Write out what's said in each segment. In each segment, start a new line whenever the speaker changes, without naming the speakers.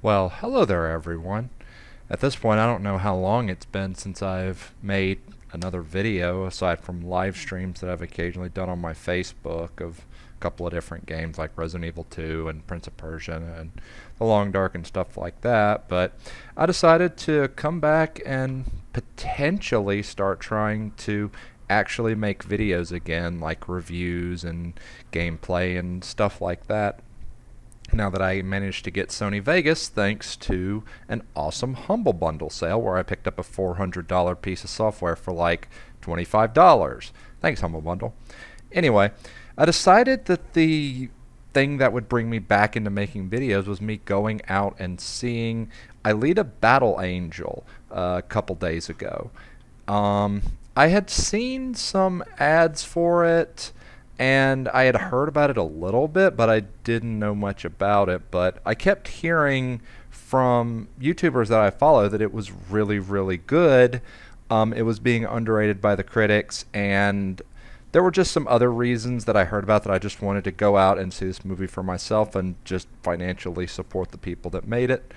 Well, hello there, everyone. At this point, I don't know how long it's been since I've made another video, aside from live streams that I've occasionally done on my Facebook of a couple of different games like Resident Evil 2 and Prince of Persia and The Long Dark and stuff like that. But I decided to come back and potentially start trying to actually make videos again, like reviews and gameplay and stuff like that, now that I managed to get Sony Vegas thanks to an awesome Humble Bundle sale where I picked up a $400 piece of software for like $25. Thanks, Humble Bundle. Anyway, I decided that the thing that would bring me back into making videos was me going out and seeing Alita Battle Angel a couple days ago. I had seen some ads for it, and I had heard about it a little bit, but I didn't know much about it. But I kept hearing from YouTubers that I follow that it was really, really good. It was being underrated by the critics, and there were just some other reasons that I heard about that I just wanted to go out and see this movie for myself and just financially support the people that made it.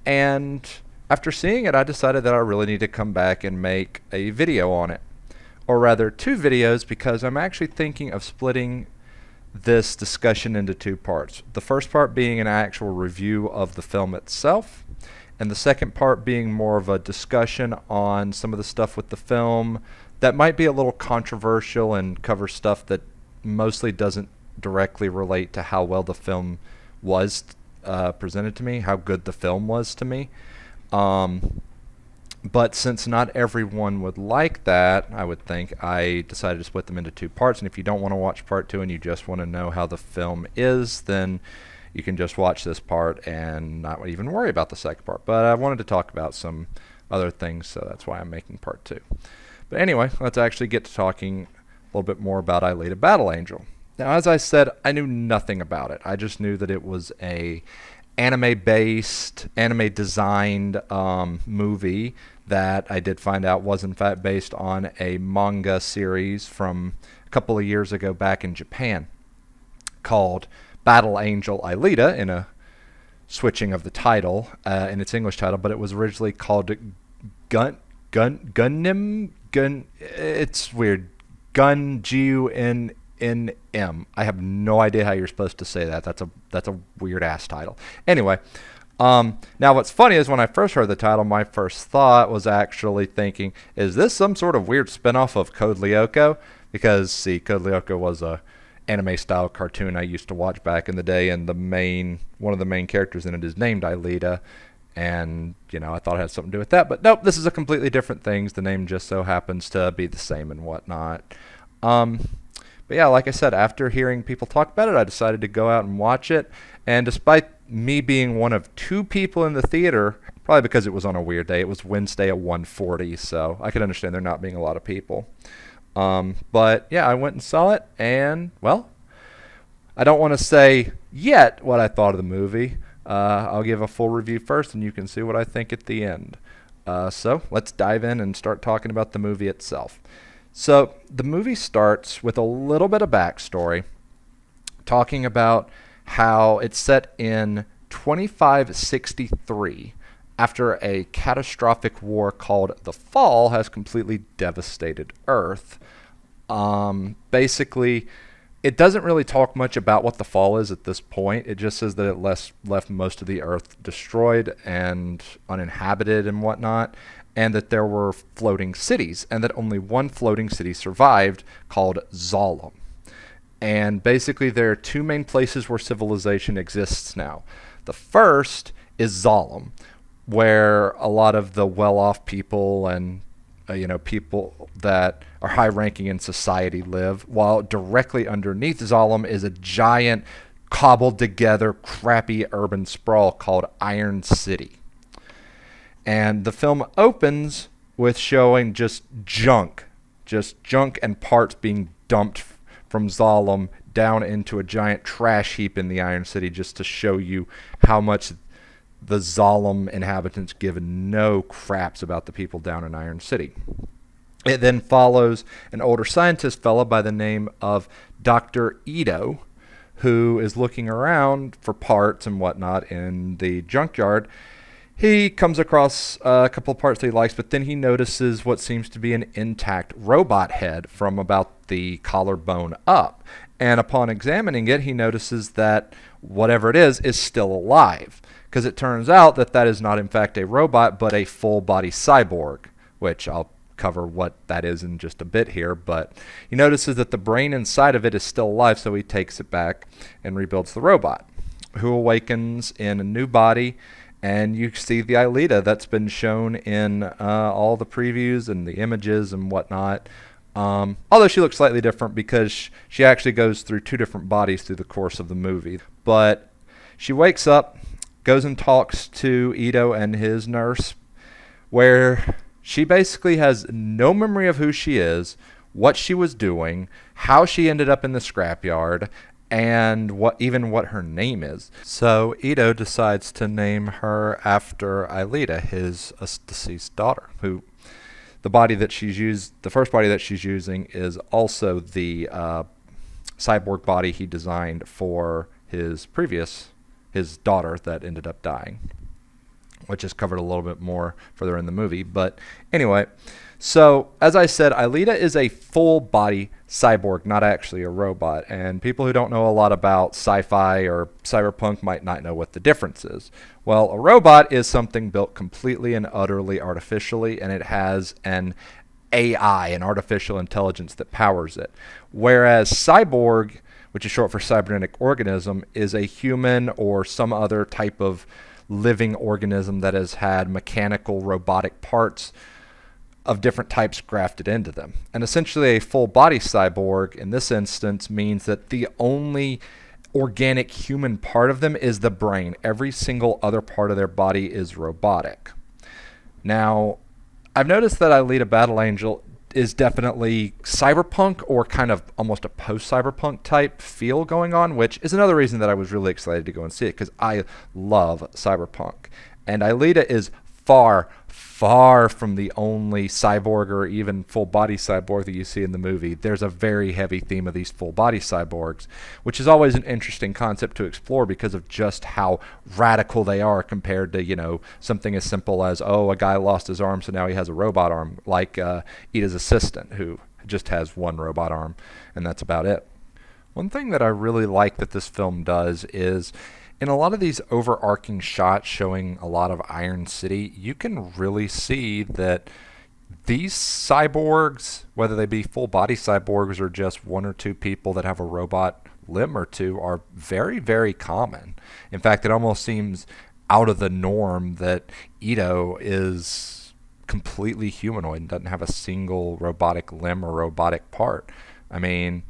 And after seeing it, I decided that I really need to come back and make a video on it. Or rather, two videos, because I'm actually thinking of splitting this discussion into two parts. The first part being an actual review of the film itself, and the second part being more of a discussion on some of the stuff with the film that might be a little controversial and cover stuff that mostly doesn't directly relate to how well the film was presented to me, how good the film was to me. But since not everyone would like that, I would think, I decided to split them into two parts. And if you don't want to watch part two and you just want to know how the film is, then you can just watch this part and not even worry about the second part. But I wanted to talk about some other things, so that's why I'm making part two. But anyway, let's actually get to talking a little bit more about Alita Battle Angel. Now, as I said, I knew nothing about it. I just knew that it was a anime-based, anime-designed movie that I did find out was in fact based on a manga series from a couple of years ago back in Japan called Battle Angel Alita, in a switching of the title in its English title, but it was originally called it's weird, Gun-G-U-N-N-M. I have no idea how you're supposed to say that. That's a weird ass title. Anyway, now what's funny is when I first heard the title, my first thought was actually thinking, is this some sort of weird spinoff of Code Lyoko? Because, see, Code Lyoko was a anime-style cartoon I used to watch back in the day, and one of the main characters in it is named Alita, and, you know, I thought it had something to do with that. But nope, this is a completely different thing. The name just so happens to be the same and whatnot. But yeah, like I said, after hearing people talk about it, I decided to go out and watch it. And despite me being one of two people in the theater, probably because it was on a weird day, it was Wednesday at 1:40, so I could understand there not being a lot of people. But yeah, I went and saw it, and, well, I don't want to say yet what I thought of the movie. I'll give a full review first, and you can see what I think at the end. So let's dive in and start talking about the movie itself. So the movie starts with a little bit of backstory, talking about how it's set in 2563 after a catastrophic war called the Fall has completely devastated Earth. Basically, it doesn't really talk much about what the Fall is at this point. It just says that it left most of the Earth destroyed and uninhabited and whatnot, and that there were floating cities, and that only one floating city survived, called Zalem. And basically there are two main places where civilization exists now. The first is Zalem, where a lot of the well-off people and people that are high-ranking in society live, while directly underneath Zalem is a giant, cobbled-together, crappy urban sprawl called Iron City. And the film opens with showing just junk and parts being dumped from Zalem down into a giant trash heap in the Iron City, just to show you how much the Zalem inhabitants give no craps about the people down in Iron City. It then follows an older scientist fellow by the name of Dr. Ito, who is looking around for parts and whatnot in the junkyard. He comes across a couple of parts that he likes, but then he notices what seems to be an intact robot head from about the collarbone up. And upon examining it, he notices that whatever it is still alive, because it turns out that that is not in fact a robot, but a full-body cyborg, which I'll cover what that is in just a bit here. But he notices that the brain inside of it is still alive, so he takes it back and rebuilds the robot, who awakens in a new body. And you see the Alita that's been shown in all the previews and the images and whatnot. Although she looks slightly different because she actually goes through two different bodies through the course of the movie. But she wakes up, goes and talks to Ito and his nurse, where she basically has no memory of who she is, what she was doing, how she ended up in the scrapyard, and what her name is. So Ito decides to name her after Alita, his deceased daughter, who the first body that she's using is also the cyborg body he designed for his daughter that ended up dying, which is covered a little bit more further in the movie. But anyway, so as I said, Alita is a full-body cyborg, not actually a robot. And people who don't know a lot about sci-fi or cyberpunk might not know what the difference is. Well, a robot is something built completely and utterly artificially, and it has an AI, an artificial intelligence that powers it. Whereas cyborg, which is short for cybernetic organism, is a human or some other type of living organism that has had mechanical robotic parts of different types grafted into them. And essentially a full body cyborg in this instance means that the only organic human part of them is the brain. Every single other part of their body is robotic. Now, I've noticed that Alita Battle Angel is definitely cyberpunk, or kind of almost a post-cyberpunk type feel going on, which is another reason that I was really excited to go and see it, because I love cyberpunk. And Alita is far from the only cyborg or even full-body cyborg that you see in the movie. There's a very heavy theme of these full-body cyborgs, which is always an interesting concept to explore because of just how radical they are compared to, you know, something as simple as, oh, a guy lost his arm, so now he has a robot arm, like Ida's assistant, who just has one robot arm, and that's about it. One thing that I really like that this film does is, in a lot of these overarching shots showing a lot of Iron City, you can really see that these cyborgs, whether they be full-body cyborgs or just one or two people that have a robot limb or two, are very, very common. In fact, it almost seems out of the norm that Ito is completely humanoid and doesn't have a single robotic limb or robotic part. I mean,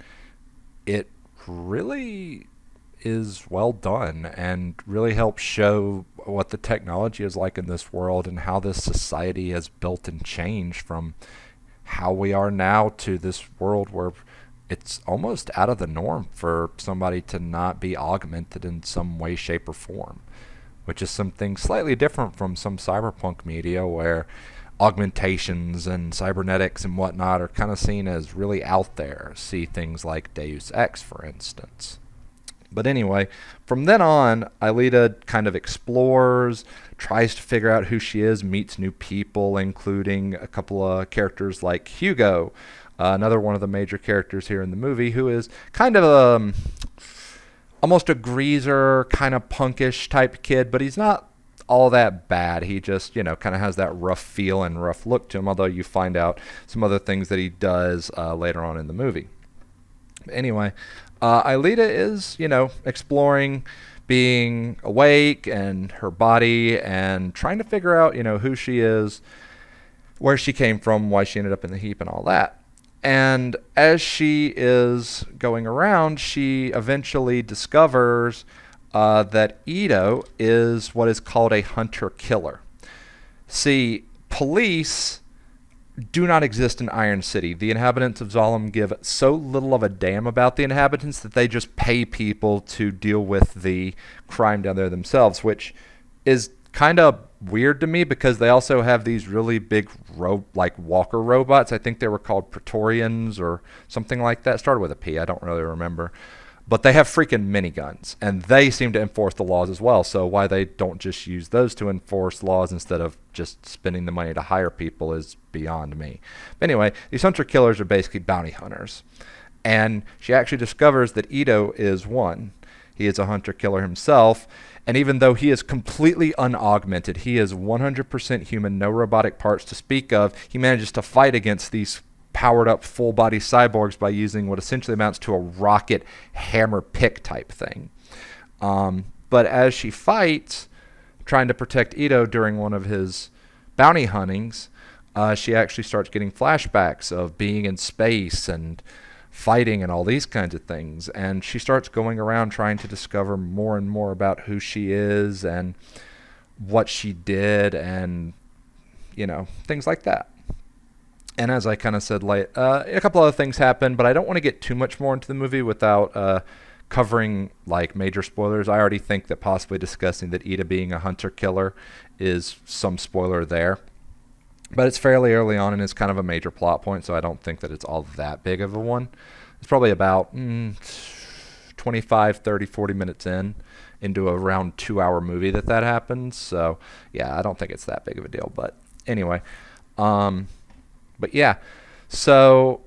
it really is well done and really helps show what the technology is like in this world and how this society has built and changed from how we are now to this world where it's almost out of the norm for somebody to not be augmented in some way, shape, or form, which is something slightly different from some cyberpunk media where augmentations and cybernetics and whatnot are kind of seen as really out there. See things like Deus Ex, for instance. But anyway, from then on, Alita kind of explores, tries to figure out who she is, meets new people, including a couple of characters like Hugo, another one of the major characters here in the movie, who is kind of almost a greaser, kind of punkish type kid, but he's not all that bad. He just, you know, kind of has that rough feel and rough look to him, although you find out some other things that he does later on in the movie. Anyway, Alita is, you know, exploring being awake and her body and trying to figure out, you know, who she is, where she came from, why she ended up in the heap and all that. And as she is going around, she eventually discovers that Ito is what is called a hunter-killer. See, police do not exist in Iron City. The inhabitants of Zalem give so little of a damn about the inhabitants that they just pay people to deal with the crime down there themselves, which is kind of weird to me because they also have these really big like walker robots. I think they were called Praetorians or something like that. Started with a P. I don't really remember. But they have freaking miniguns, and they seem to enforce the laws as well. So why they don't just use those to enforce laws instead of just spending the money to hire people is beyond me. But anyway, these hunter-killers are basically bounty hunters. And she actually discovers that Ito is one. He is a hunter-killer himself, and even though he is completely unaugmented, he is 100% human, no robotic parts to speak of, he manages to fight against these powered-up full-body cyborgs by using what essentially amounts to a rocket hammer pick type thing. But as she fights, trying to protect Ito during one of his bounty huntings, she actually starts getting flashbacks of being in space and fighting and all these kinds of things, and she starts going around trying to discover more and more about who she is and what she did, and things like that. And as I kind of said late, a couple other things happen, but I don't want to get too much more into the movie without covering like major spoilers. I already think that possibly discussing that Ida being a hunter killer is some spoiler there. But it's fairly early on and it's kind of a major plot point, so I don't think that it's all that big of a one. It's probably about 25, 30, 40 minutes into a around 2-hour movie that happens. So, yeah, I don't think it's that big of a deal. But anyway, but yeah, so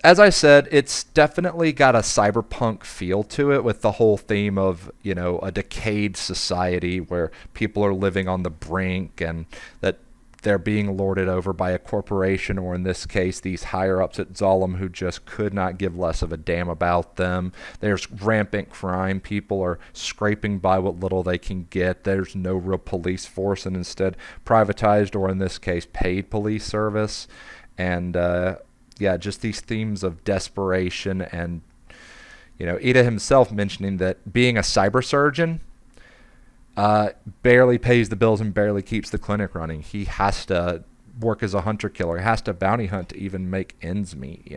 as I said, it's definitely got a cyberpunk feel to it with the whole theme of, a decayed society where people are living on the brink and that they're being lorded over by a corporation, or in this case, these higher-ups at Zalem who just could not give less of a damn about them. There's rampant crime. People are scraping by what little they can get. There's no real police force, and instead privatized, or in this case, paid police service. And, yeah, just these themes of desperation and, Ida himself mentioning that being a cyber surgeon barely pays the bills and barely keeps the clinic running. He has to work as a hunter killer. He has to bounty hunt to even make ends meet,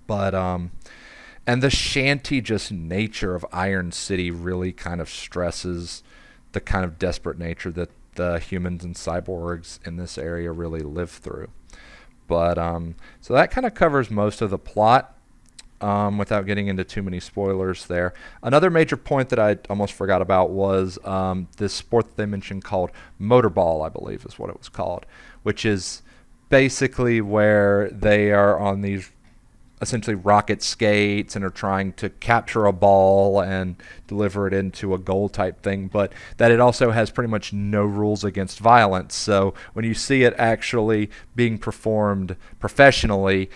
But and the shanty just nature of Iron City really kind of stresses the kind of desperate nature that the humans and cyborgs in this area really live through. But so that kind of covers most of the plot. Without getting into too many spoilers there. Another major point that I almost forgot about was this sport that they mentioned called motorball, I believe is what it was called, which is basically where they are on these essentially rocket skates and are trying to capture a ball and deliver it into a goal type thing, but that it also has pretty much no rules against violence. So when you see it actually being performed professionally,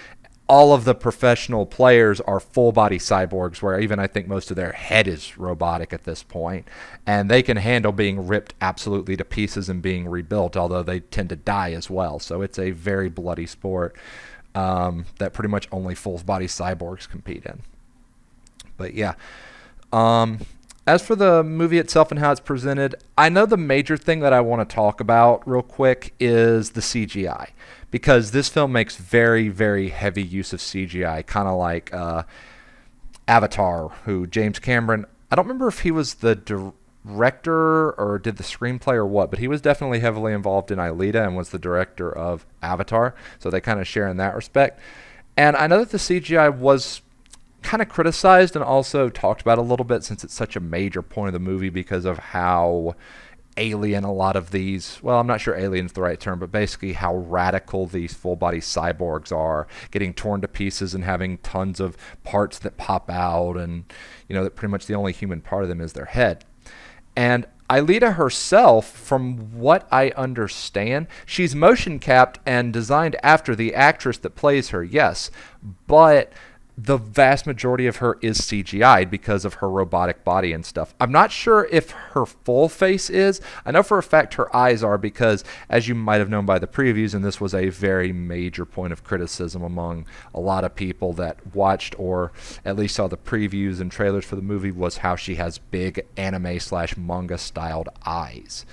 all of the professional players are full-body cyborgs, where even I think most of their head is robotic at this point, and they can handle being ripped absolutely to pieces and being rebuilt, although they tend to die as well. So it's a very bloody sport that pretty much only full-body cyborgs compete in. But yeah, as for the movie itself and how it's presented, I know the major thing that I want to talk about real quick is the CGI. Because this film makes very, very heavy use of CGI, kind of like Avatar, who James Cameron, I don't remember if he was the director or did the screenplay or what, but he was definitely heavily involved in Alita and was the director of Avatar, so they kind of share in that respect. And I know that the CGI was kind of criticized and also talked about a little bit since it's such a major point of the movie because of how alien a lot of these, well, I'm not sure alien is the right term, but basically how radical these full-body cyborgs are, getting torn to pieces and having tons of parts that pop out, and that pretty much the only human part of them is their head. And Alita herself, from what I understand, she's motion capped and designed after the actress that plays her, yes, but the vast majority of her is CGI'd because of her robotic body and stuff. I'm not sure if her full face is. I know for a fact her eyes are because, as you might have known by the previews, and this was a very major point of criticism among a lot of people that watched or at least saw the previews and trailers for the movie, was how she has big anime/manga styled eyes.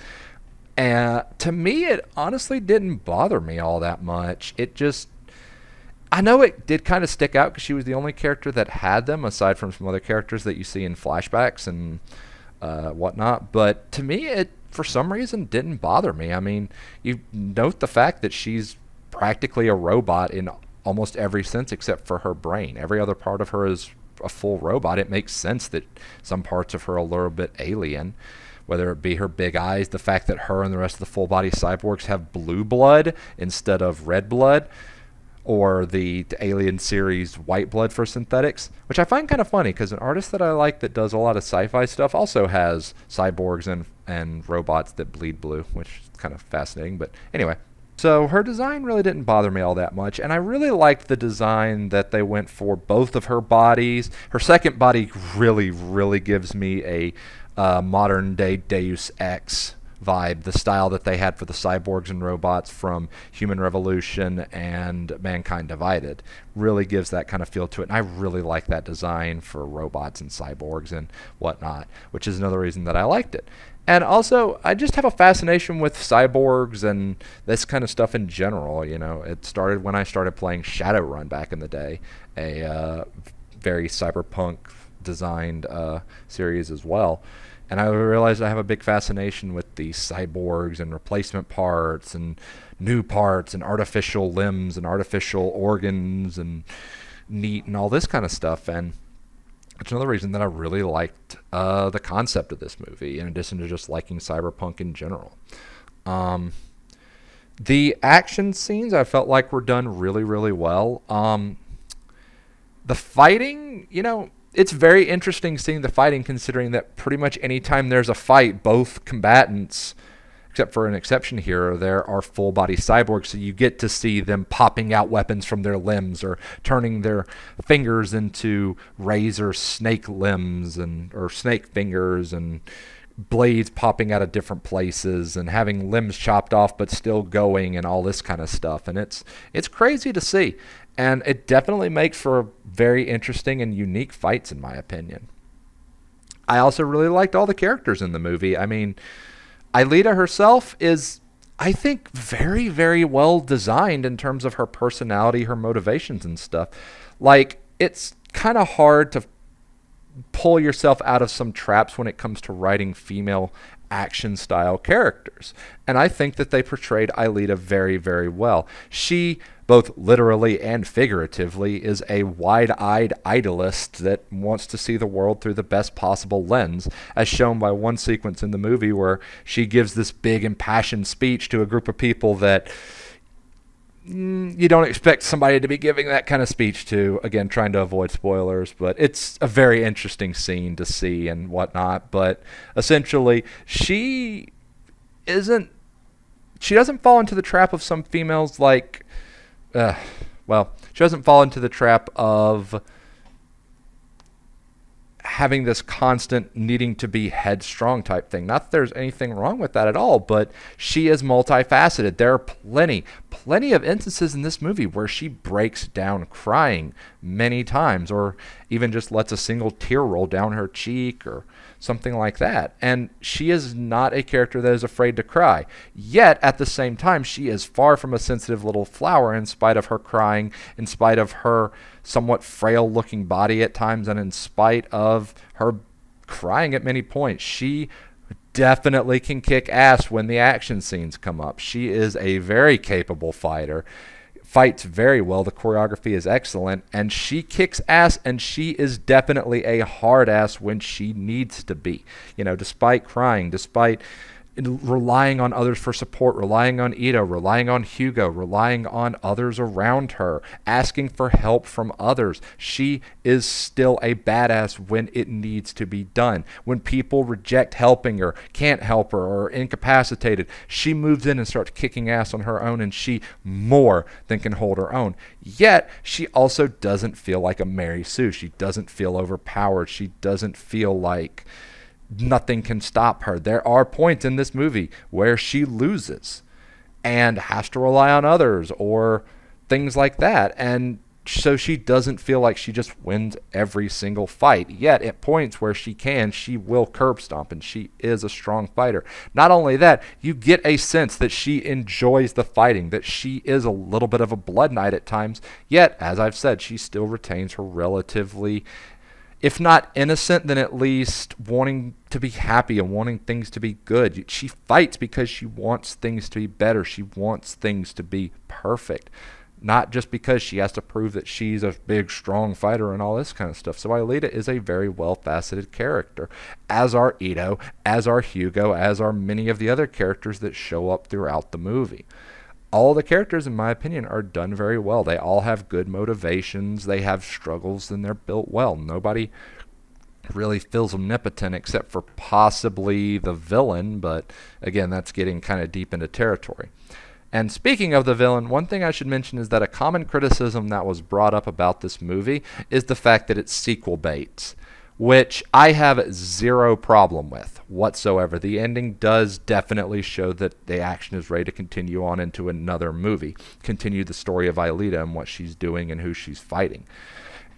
And to me, it honestly didn't bother me all that much. It just, I know it did kind of stick out because she was the only character that had them, aside from some other characters that you see in flashbacks and whatnot. But to me, it, for some reason, didn't bother me. I mean, you note the fact that she's practically a robot in almost every sense except for her brain. Every other part of her is a full robot, it makes sense that some parts of her are a little bit alien, whether it be her big eyes, the fact that her and the rest of the full body cyborgs have blue blood instead of red blood, or the Alien series white blood for synthetics, which I find kind of funny because an artist that I like that does a lot of sci-fi stuff also has cyborgs and robots that bleed blue, which is kind of fascinating. But anyway, so her design really didn't bother me all that much, and I really liked the design that they went for both of her bodies. Her second body really gives me a modern day Deus Ex vibe, the style that they had for the cyborgs and robots from Human Revolution and Mankind Divided. Really gives that kind of feel to it, and I really like that design for robots and cyborgs and whatnot, which is another reason that I liked it. And also, I just have a fascination with cyborgs and this kind of stuff in general. You know, it started when I started playing Shadowrun back in the day, a very cyberpunk designed series as well. And I realized I have a big fascination with the cyborgs and replacement parts and new parts and artificial limbs and artificial organs and meat and all this kind of stuff. And it's another reason that I really liked the concept of this movie, in addition to just liking cyberpunk in general. The action scenes I felt like were done really well. The fighting, you know, it's very interesting seeing the fighting, considering that pretty much any time there's a fight, both combatants, except for an exception here, there are full-body cyborgs, so you get to see them popping out weapons from their limbs or turning their fingers into razor snake limbs or snake fingers, and blades popping out of different places and having limbs chopped off but still going and all this kind of stuff. And it's crazy to see. And it definitely makes for very interesting and unique fights, in my opinion. I also really liked all the characters in the movie. I mean, Alita herself is, I think, very well designed in terms of her personality, her motivations and stuff. Like, it's kind of hard to pull yourself out of some traps when it comes to writing female action style characters. And I think that they portrayed Alita very well. She, both literally and figuratively, is a wide-eyed idealist that wants to see the world through the best possible lens, as shown by one sequence in the movie where she gives this big impassioned speech to a group of people that you don't expect somebody to be giving that kind of speech to. Again, trying to avoid spoilers, but it's a very interesting scene to see and whatnot. But essentially, she doesn't fall into the trap of some females like, she doesn't fall into the trap of having this constant needing to be headstrong type thing. Not that there's anything wrong with that at all, but she is multifaceted. There are plenty of instances in this movie where she breaks down crying many times, or even just lets a single tear roll down her cheek or something like that. And she is not a character that is afraid to cry. Yet, at the same time, she is far from a sensitive little flower, in spite of her crying, in spite of her somewhat frail-looking body at times, and in spite of her crying at many points. She definitely can kick ass when the action scenes come up. She is a very capable fighter, fights very well, the choreography is excellent, and she kicks ass, and she is definitely a hard ass when she needs to be. You know, despite crying, despite relying on others for support, relying on Ito, relying on Hugo, relying on others around her, asking for help from others. She is still a badass when it needs to be done. When people reject helping her, can't help her, or are incapacitated, she moves in and starts kicking ass on her own, and she more than can hold her own. Yet, she also doesn't feel like a Mary Sue. She doesn't feel overpowered. She doesn't feel like nothing can stop her. There are points in this movie where she loses and has to rely on others or things like that. And so she doesn't feel like she just wins every single fight. Yet at points where she can, she will curb stomp, and she is a strong fighter. Not only that, you get a sense that she enjoys the fighting, that she is a little bit of a blood knight at times. Yet, as I've said, she still retains her relatively, if not innocent, then at least wanting to be happy and wanting things to be good. She fights because she wants things to be better. She wants things to be perfect. not just because she has to prove that she's a big, strong fighter and all this kind of stuff. So Alita is a very well-faceted character, as are Ito, as are Hugo, as are many of the other characters that show up throughout the movie. All the characters, in my opinion, are done very well. They all have good motivations, they have struggles, and they're built well. Nobody really feels omnipotent except for possibly the villain, but again, that's getting kind of deep into territory. And speaking of the villain, one thing I should mention is that a common criticism that was brought up about this movie is the fact that it's sequel bait, which I have zero problem with whatsoever. The ending does definitely show that the action is ready to continue on into another movie, continue the story of Alita and what she's doing and who she's fighting.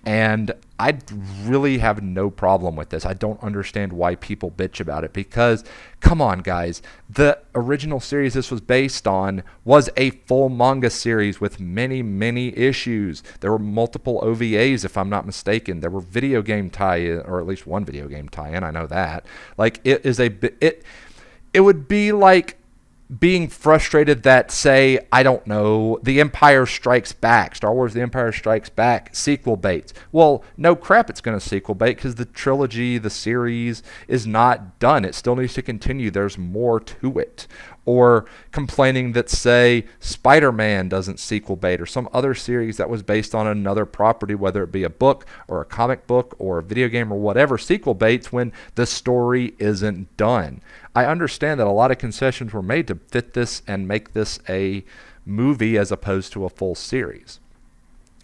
And I really have no problem with this. I don't understand why people bitch about it because, come on, guys. The original series this was based on was a full manga series with many, many issues. There were multiple OVAs, if I'm not mistaken. There were video game tie-in, or at least one video game tie-in. I know that. Like, it would be like being frustrated that, say, I don't know, The Empire Strikes Back, Star Wars The Empire Strikes Back, sequel baits. Well, no crap it's going to sequel bait because the trilogy, the series, is not done. It still needs to continue. There's more to it. Or complaining that, say, Spider-Man doesn't sequel bait, or some other series that was based on another property, whether it be a book or a comic book or a video game or whatever, sequel baits when the story isn't done. I understand that a lot of concessions were made to fit this and make this a movie as opposed to a full series.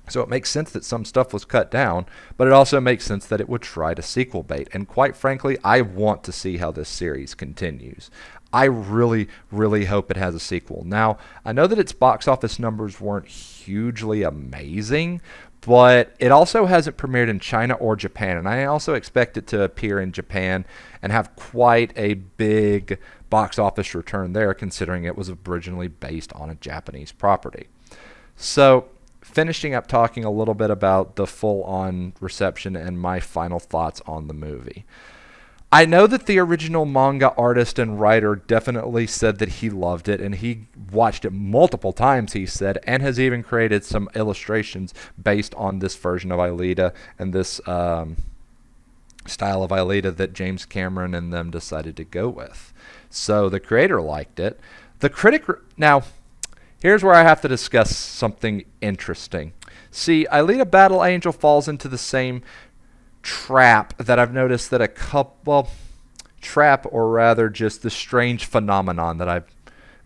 So it makes sense that some stuff was cut down, but it also makes sense that it would try to sequel bait. And quite frankly, I want to see how this series continues. I really, really hope it has a sequel. Now, I know that its box office numbers weren't hugely amazing, but it also hasn't premiered in China or Japan, and I also expect it to appear in Japan and have quite a big box office return there, considering it was originally based on a Japanese property. So, finishing up talking a little bit about the full-on reception and my final thoughts on the movie. I know that the original manga artist and writer definitely said that he loved it, and he watched it multiple times, he said, and has even created some illustrations based on this version of Alita and this style of Alita that James Cameron and them decided to go with. So the creator liked it. The critic... Now, here's where I have to discuss something interesting. See, Alita Battle Angel falls into the same trap that I've noticed that trap, or rather just the strange phenomenon that I've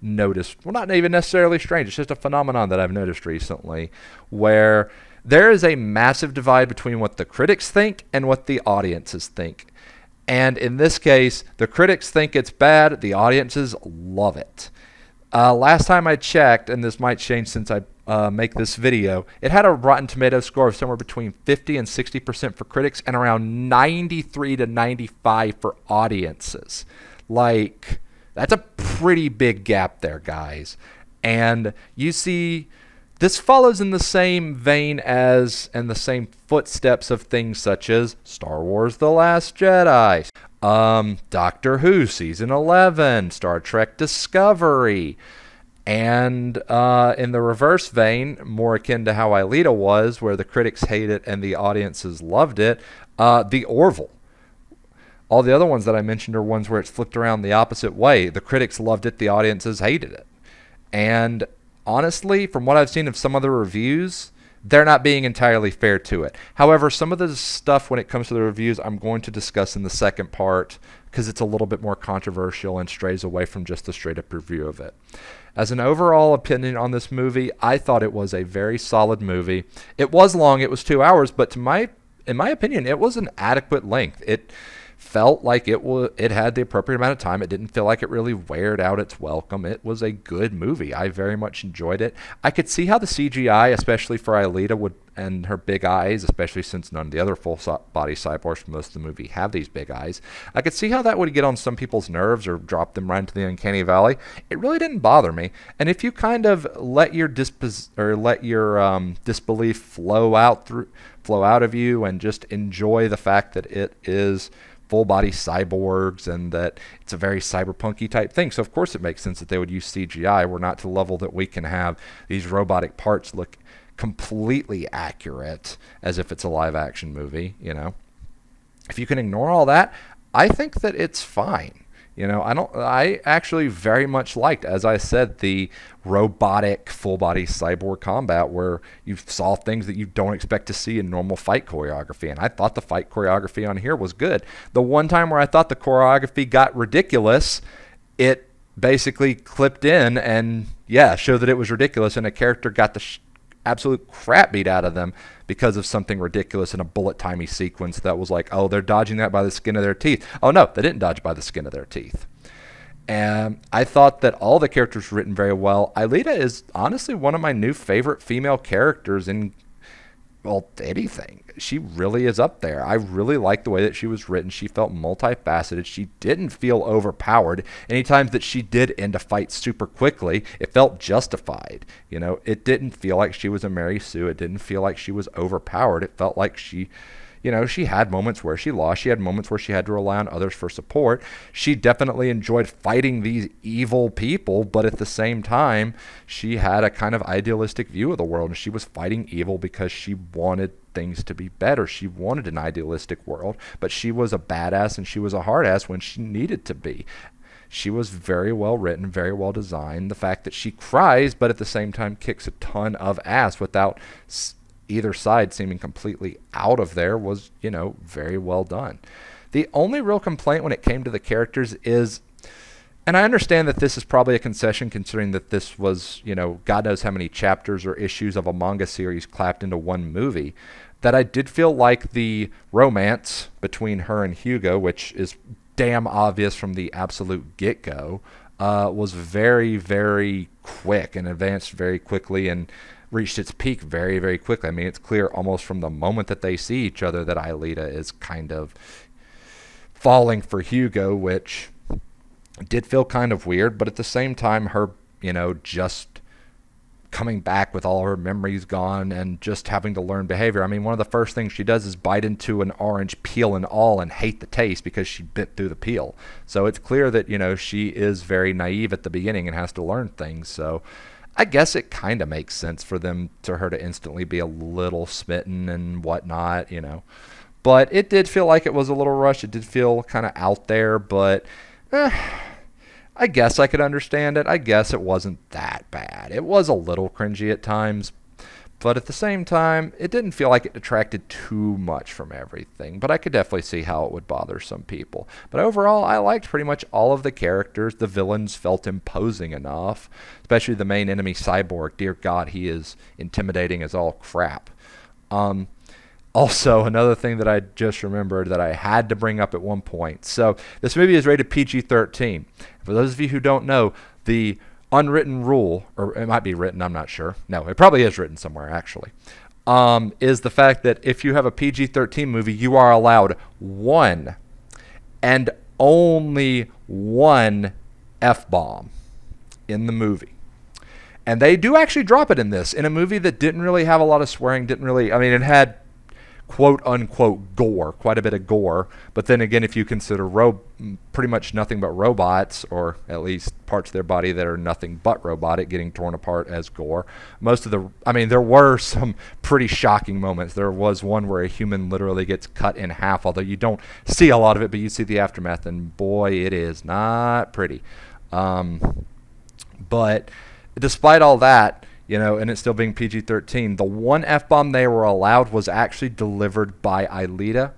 noticed. Well, not even necessarily strange, it's just a phenomenon that I've noticed recently, where there is a massive divide between what the critics think and what the audiences think. And in this case, the critics think it's bad, the audiences love it. Last time I checked, and this might change since I make this video, it had a Rotten Tomatoes score of somewhere between 50 and 60% for critics and around 93 to 95 for audiences. Like, that's a pretty big gap there, guys. And you see, this follows in the same vein as, and the same footsteps of things such as Star Wars The Last Jedi, Doctor Who Season 11, Star Trek Discovery, and in the reverse vein, more akin to how Alita was, where the critics hate it and the audiences loved it, The Orville. All the other ones that I mentioned are ones where it's flipped around the opposite way. The critics loved it, the audiences hated it. And honestly, from what I've seen of some other reviews, they're not being entirely fair to it. However, some of the stuff when it comes to the reviews I'm going to discuss in the second part because it's a little bit more controversial and strays away from just the straight up review of it. As an overall opinion on this movie, I thought it was a very solid movie. It was long, it was 2 hours, but in my opinion, it was an adequate length. It felt like it had the appropriate amount of time. It didn't feel like it really weared out its welcome. It was a good movie. I very much enjoyed it. I could see how the CGI, especially for Alita, would, and her big eyes, especially since none of the other full-body cyborgs from most of the movie have these big eyes. I could see how that would get on some people's nerves or drop them right into the uncanny valley. It really didn't bother me. And if you kind of let your disbelief flow out of you and just enjoy the fact that it is full body cyborgs and that it's a very cyberpunky type thing. So of course it makes sense that they would use CGI. We're not to the level that we can have these robotic parts look completely accurate as if it's a live action movie, you know. If you can ignore all that, I think that it's fine. You know, I actually very much liked, as I said, the robotic full body cyborg combat where you saw things that you don't expect to see in normal fight choreography. And I thought the fight choreography on here was good. The one time where I thought the choreography got ridiculous, it basically clipped in and, yeah, showed that it was ridiculous, and a character got the absolute crap beat out of them because of something ridiculous in a bullet timey sequence that was like, oh, they're dodging that by the skin of their teeth. Oh no, they didn't dodge by the skin of their teeth. And I thought that all the characters were written very well. Alita is honestly one of my new favorite female characters in, well, anything. She really is up there. I really like the way that she was written. She felt multifaceted. She didn't feel overpowered. Anytime that she did end a fight super quickly, it felt justified. You know, it didn't feel like she was a Mary Sue. It didn't feel like she was overpowered. It felt like she, you know, she had moments where she lost. She had moments where she had to rely on others for support. She definitely enjoyed fighting these evil people, but at the same time, she had a kind of idealistic view of the world, and she was fighting evil because she wanted things to be better. She wanted an idealistic world, but she was a badass and she was a hard ass when she needed to be. She was very well written, very well designed. The fact that she cries, but at the same time kicks a ton of ass without either side seeming completely out of there was, you know, very well done. The only real complaint when it came to the characters is, and I understand that this is probably a concession considering that this was, you know, God knows how many chapters or issues of a manga series clapped into one movie, that I did feel like the romance between her and Hugo, which is damn obvious from the absolute get-go, was very, very quick and advanced very quickly and reached its peak very, very quickly. I mean, it's clear almost from the moment that they see each other that Alita is kind of falling for Hugo, which did feel kind of weird, but at the same time, her, you know, just coming back with all her memories gone and just having to learn behavior. I mean, one of the first things she does is bite into an orange peel and all and hate the taste because she bit through the peel. So it's clear that, you know, she is very naive at the beginning and has to learn things. So I guess it kind of makes sense for her to instantly be a little smitten and whatnot, you know. But it did feel like it was a little rushed. It did feel kind of out there, but I guess I could understand it. I guess it wasn't that bad. It was a little cringy at times, but at the same time, it didn't feel like it detracted too much from everything. But I could definitely see how it would bother some people. But overall, I liked pretty much all of the characters. The villains felt imposing enough, especially the main enemy, Cyborg. Dear God, he is intimidating as all crap. Also, another thing that I just remembered that I had to bring up at one point. So, this movie is rated PG-13. For those of you who don't know, the unwritten rule, or it might be written, I'm not sure. No, it probably is written somewhere, actually, is the fact that if you have a PG-13 movie, you are allowed one and only one F-bomb in the movie. And they do actually drop it in this, in a movie that didn't really have a lot of swearing, didn't really, I mean, it had quote-unquote gore, quite a bit of gore, but then again, if you consider pretty much nothing but robots, or at least parts of their body that are nothing but robotic getting torn apart as gore, most of the, I mean, there were some pretty shocking moments. There was one where a human literally gets cut in half, although you don't see a lot of it, but you see the aftermath, and boy, it is not pretty. But despite all that, you know, and it still being PG-13, the one F-bomb they were allowed was actually delivered by Alita,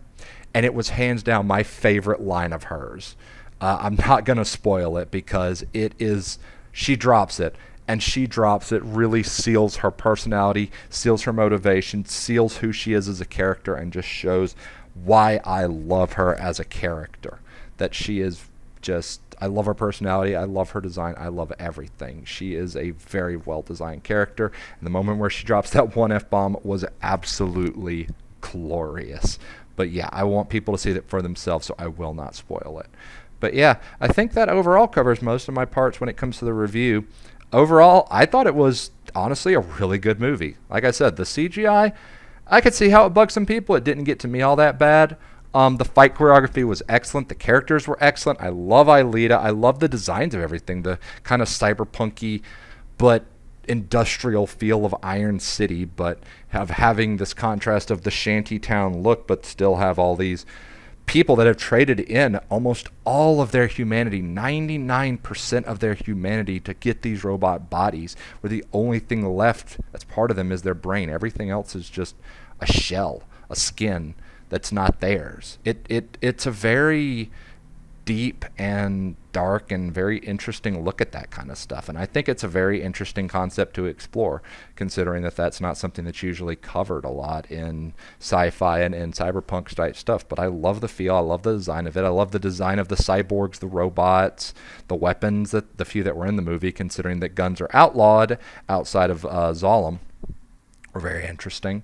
and it was hands down my favorite line of hers. I'm not going to spoil it because it is, she drops it, and she drops it really seals her personality, seals her motivation, seals who she is as a character, and just shows why I love her as a character. That she is just, I love her personality, I love her design, I love everything. She is a very well-designed character, and the moment where she drops that one F-bomb was absolutely glorious. But yeah, I want people to see that for themselves, so I will not spoil it. But yeah, I think that overall covers most of my parts when it comes to the review. Overall, I thought it was honestly a really good movie. Like I said, the CGI, I could see how it bugged some people. It didn't get to me all that bad. The fight choreography was excellent. The characters were excellent. I love Alita. I love the designs of everything. The kind of cyberpunky but industrial feel of Iron City, but having this contrast of the shantytown look, but still have all these people that have traded in almost all of their humanity, 99% of their humanity, to get these robot bodies, where the only thing left that's part of them is their brain. Everything else is just a shell, a skin that's not theirs. It's a very deep and dark and very interesting look at that kind of stuff, and I think it's a very interesting concept to explore, considering that that's not something that's usually covered a lot in sci-fi and cyberpunk type stuff. But I love the feel, I love the design of it, I love the design of the cyborgs, the robots, the weapons, that the few that were in the movie, considering that guns are outlawed outside of Zalem, were very interesting.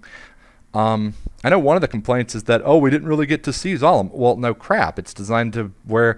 I know one of the complaints is that, oh, we didn't really get to see Zalem. Well, no crap. It's designed to where,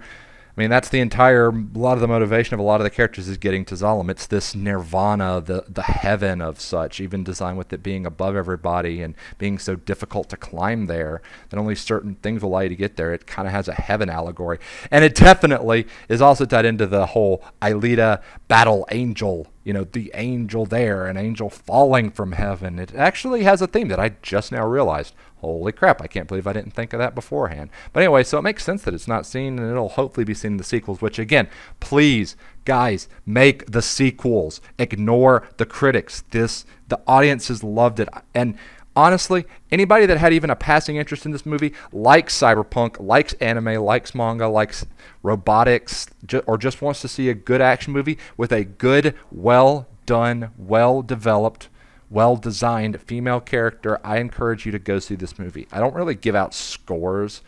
I mean, that's a lot of the motivation of a lot of the characters is getting to Zalem. It's this nirvana, the heaven of such, even designed with it being above everybody and being so difficult to climb there that only certain things will allow you to get there. It kind of has a heaven allegory. And it definitely is also tied into the whole Alita battle angel, the angel there, an angel falling from heaven. It actually has a theme that I just now realized. Holy crap, I can't believe I didn't think of that beforehand. But anyway, so it makes sense that it's not seen, and it'll hopefully be seen in the sequels, which again, please, guys, make the sequels. Ignore the critics. The audiences loved it. And honestly, anybody that had even a passing interest in this movie likes cyberpunk, likes anime, likes manga, likes robotics, or just wants to see a good action movie with a good, well done, well developed, well-designed female character, I encourage you to go see this movie. I don't really give out scores.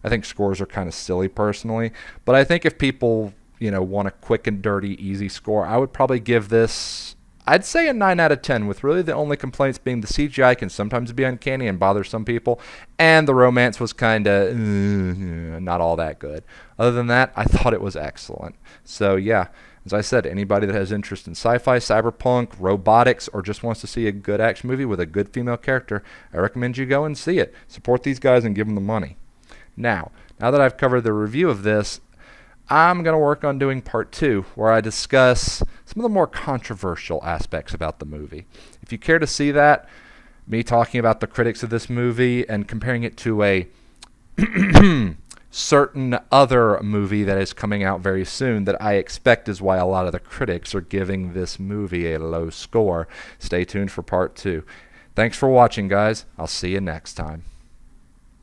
I think scores are kind of silly personally, but I think if people, want a quick and dirty, easy score, I would probably give this, I'd say a 9 out of 10, with really the only complaints being the CGI can sometimes be uncanny and bother some people, and the romance was kind of not all that good. Other than that, I thought it was excellent. So yeah, as I said, anybody that has interest in sci-fi, cyberpunk, robotics, or just wants to see a good action movie with a good female character, I recommend you go and see it. Support these guys and give them the money. Now that I've covered the review of this, I'm going to work on doing part 2, where I discuss some of the more controversial aspects about the movie. If you care to see that, me talking about the critics of this movie and comparing it to a certain other movie that is coming out very soon that I expect is why a lot of the critics are giving this movie a low score, stay tuned for part 2. Thanks for watching, guys. I'll see you next time.